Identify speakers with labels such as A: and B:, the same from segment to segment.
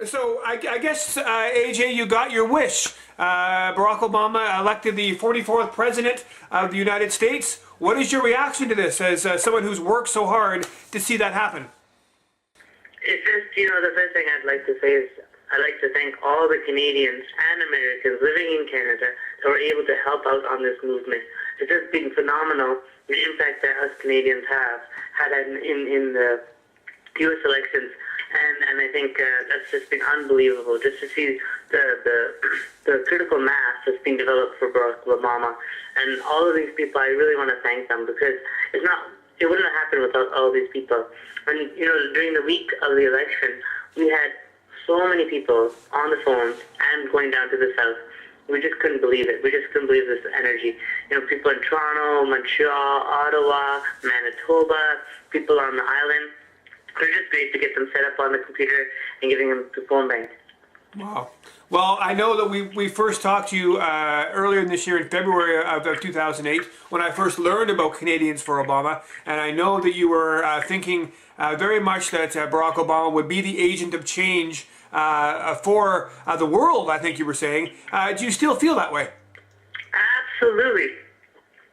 A: So I guess, AJ, you got your wish. Barack Obama elected the 44th president of the United States. What is your reaction to this as someone who's worked so hard to see that happen?
B: It's just, the first thing I'd like to say is I'd like to thank all the Canadians and Americans living in Canada that were able to help out on this movement. It's just been phenomenal, the impact that us Canadians have had in the U.S. elections. And I think that's just been unbelievable, just to see the critical mass that's been developed for Barack Obama. And all of these people, I really want to thank them, because it wouldn't have happened without all these people. And, during the week of the election, we had so many people on the phones and going down to the south. We just couldn't believe it. We just couldn't believe this energy. People in Toronto, Montreal, Ottawa, Manitoba, people on the island. It was just great to get them set up on the computer and giving them the phone bank.
A: Wow. Well, I know that we first talked to you earlier in this year in February of 2008 when I first learned about Canadians for Obama, and I know that you were thinking very much that Barack Obama would be the agent of change for the world, I think you were saying. Do you still feel that way?
B: Absolutely.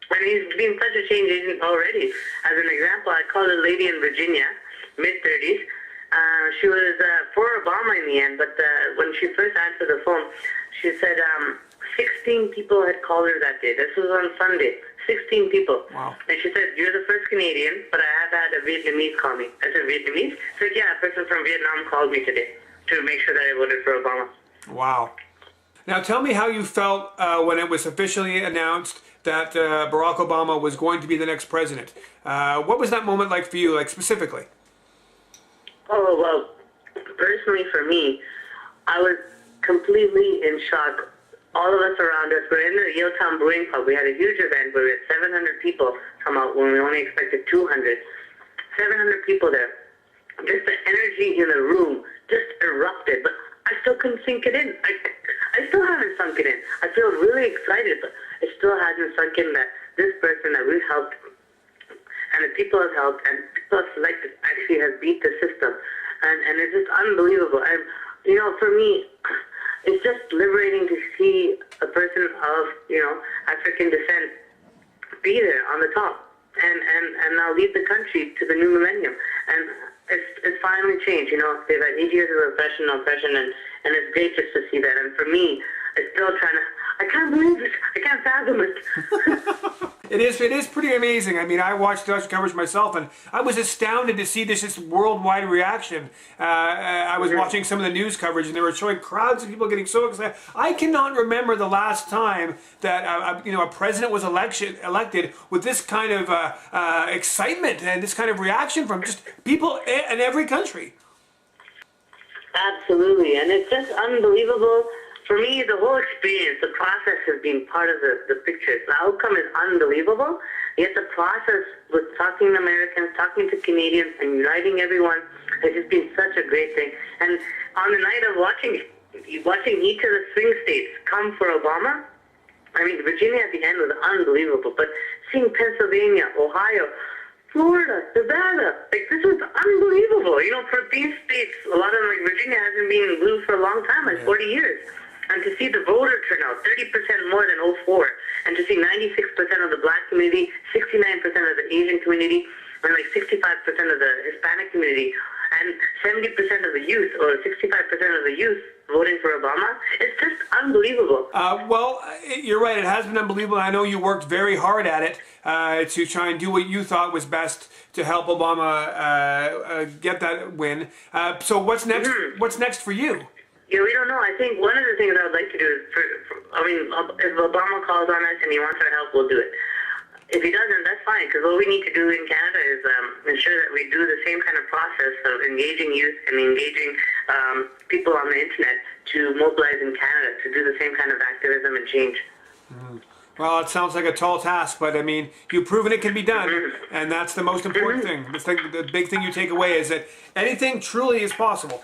B: And he's been such a change agent already. As an example, I called a lady in Virginia, mid-30s. She was for Obama in the end, but when she first answered the phone, she said 16 people had called her that day. This was on Sunday. 16 people.
A: Wow.
B: And she said, "You're the first Canadian, but I have had a Vietnamese call me." I said, "Vietnamese?" She said, "Yeah, a person from Vietnam called me today to make sure that I voted for Obama."
A: Wow. Now tell me how you felt when it was officially announced that Barack Obama was going to be the next president. What was that moment like for you, like specifically?
B: Oh, well, personally for me, I was completely in shock. All of us around us were in the Yaletown Brewing Pub. We had a huge event where we had 700 people come out when we only expected 200. 700 people there. Just the energy in the room just erupted, but I still couldn't sink it in. I still haven't sunk it in. I feel really excited, but it still hasn't sunk in that this person that we've helped and the people have helped and people have selected actually has beat the system. And it's just unbelievable. And, for me, it's just liberating to see a person of, African descent be there on the top and now lead the country to the new millennium. And it's finally changed. They've had 8 years of oppression, and it's great just to see that. And for me, it's still I can't believe it. I can't fathom it.
A: It is pretty amazing. I mean, I watched the coverage myself, and I was astounded to see this worldwide reaction. I was watching some of the news coverage, and they were showing crowds of people getting so excited. I cannot remember the last time that a president was elected with this kind of excitement and this kind of reaction from just people in every country.
B: Absolutely, and it's just unbelievable. For me, the whole experience, the process has been part of the picture. The outcome is unbelievable, yet the process with talking to Americans, talking to Canadians, and uniting everyone has just been such a great thing. And on the night of watching each of the swing states come for Obama, I mean, Virginia at the end was unbelievable, but seeing Pennsylvania, Ohio, Florida, Nevada, this was unbelievable. For these states, a lot of them, like Virginia, hasn't been blue for a long time, 40 years. And to see the voter turnout, 30% more than '04, and to see 96% of the black community, 69% of the Asian community, and 65% of the Hispanic community, and 70% of the youth, or 65% of the youth voting for Obama, it's just unbelievable.
A: Well, you're right. It has been unbelievable. I know you worked very hard at it to try and do what you thought was best to help Obama get that win. So what's next? What's next for you?
B: Yeah, we don't know. I think one of the things I would like to do is, if Obama calls on us and he wants our help, we'll do it. If he doesn't, that's fine, because what we need to do in Canada is ensure that we do the same kind of process of engaging youth and engaging people on the internet to mobilize in Canada to do the same kind of activism and change.
A: Well, it sounds like a tall task, but I mean, you've proven it can be done, and that's the most important thing. The big thing you take away is that anything truly is possible.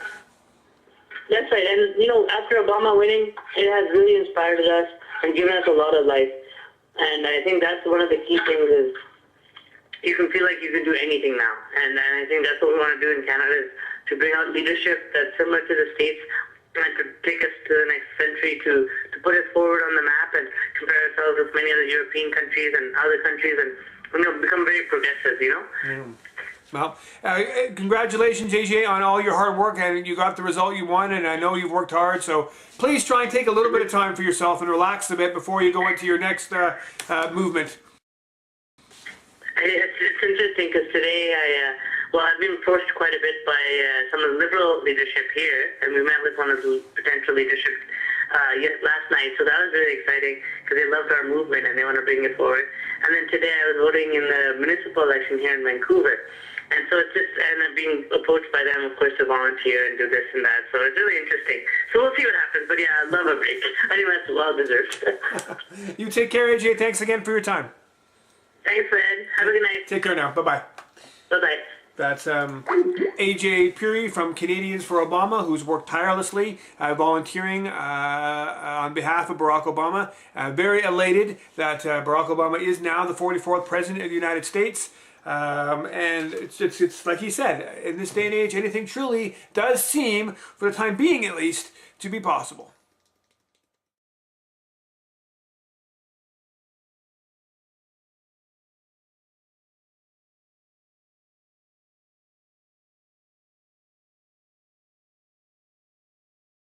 B: That's right, and after Obama winning, it has really inspired us and given us a lot of life. And I think that's one of the key things is you can feel like you can do anything now. And I think that's what we want to do in Canada is to bring out leadership that's similar to the States and to take us to the next century, to put us forward on the map and compare ourselves with many other European countries and other countries and, become very progressive,
A: Well, congratulations, AJ, on all your hard work, and you got the result you wanted, and I know you've worked hard, so please try and take a little bit of time for yourself and relax a bit before you go into your next movement.
B: It's interesting because today I've been approached quite a bit by some of the liberal leadership here, and we met with one of the potential leadership last night, so that was really exciting because they loved our movement and they want to bring it forward. And then today I was voting in the municipal election here in Vancouver, and so and I'm being approached by them, of course, to volunteer and do this and that, so it's really interesting. So we'll see what happens, but yeah, I love a break. I think that's well deserved.
A: You take care, AJ. Thanks again for your time.
B: Thanks, Fred. Have a good night.
A: Take care now. Bye-bye.
B: Bye-bye.
A: That's Ajay Puri from Canadians for Obama, who's worked tirelessly volunteering on behalf of Barack Obama. Very elated that Barack Obama is now the 44th President of the United States. And it's like he said, in this day and age, anything truly does seem, for the time being at least, to be possible.